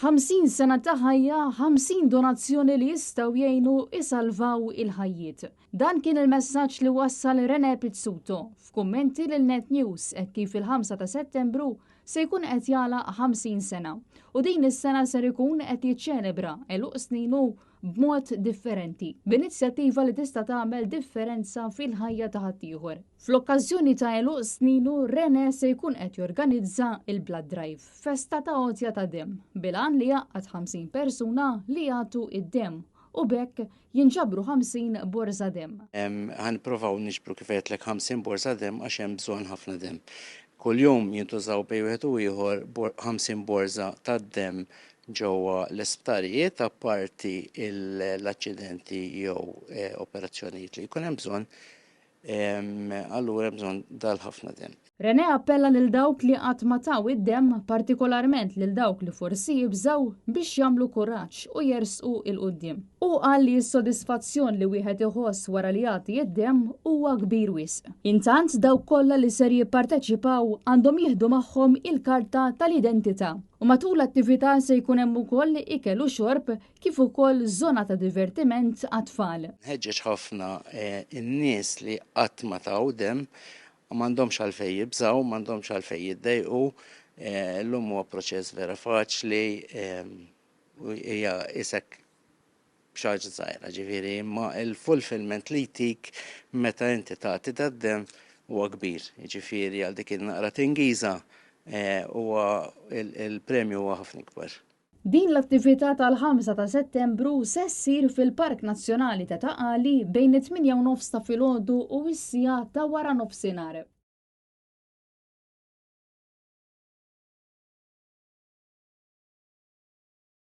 50 sena ta' ħajja, 50 donazzjoni li jistgħu jgħinu isalvaw il-ħajjiet. Dan kien il-messaġġ li wassal René Pizzuto f'kummenti lil Net News hekk kif il-5 ta' Settembru se jkun qed jagħlaq 50 sena. U din is-sena ser ikun qed jiċċelebra eluq sninu b'mod differenti, b'inizjattiva li tista' tagħmel differenza fil-ħajja ta' ħaddieħor. Fl-okkażjoni ta' eluq sninu, René se jkun qed jorganizza il-Blood Drive, festa ta' għotja ta' dem, bil-għan li jaqqat 50 persuna li jagħtu id-dem u bekk jinġabru 50 borza dem. Ħanprovaw niġbru kif qedlek 50 borza dem għax hemm bżonn ħafna dem. Kuljum jintużaw bejn wieħed u ieħor 50 borza ta' dem ġewwa l-isptarijiet apparti l-aċċidenti jew operazzjonijiet li jkun hemm bżonn, allura hemm bżonn dal-ħafna dem. René appella lil dawk li qatt ma taw id-dem, partikolarment lil dawk li forsi jibżaw biex jagħmlu kuraġġ u jersqu il qudiem. U qal li s-sodisfazzjon li wieħed iħoss wara li jagħti id-dem huwa kbir wisq. Intant dawk kollha li ser jipparteċipaw għandhom jieħdu magħhom il-karta tal-identità. U matul l-attività se jkun hemm ukoll ikel u xorb kif ukoll żona ta' divertiment għat-tfal. Ħeġġeġ ħafna in-nies li qatt ma taw dem m'għandhomx għalfejn jibżgħu, m'għandhomx għalfejn jiddejqu, llum huwa proċess vera faċli, hija isek xi ħaġa żgħira, ġifieri imma il-fulfillment li jtik meta inti tagħti tad-dem huwa kbir, jiġifieri għal dik il-naqra tingiża huwa il-premju huwa ħafna ikbar. Din l-attività tal-5 ta' Settembru se ssir fil-Park Nazzjonali ta' Taqali bejn it-8:30 ta' filgħodu u s-sija ta' wara nofsinhar.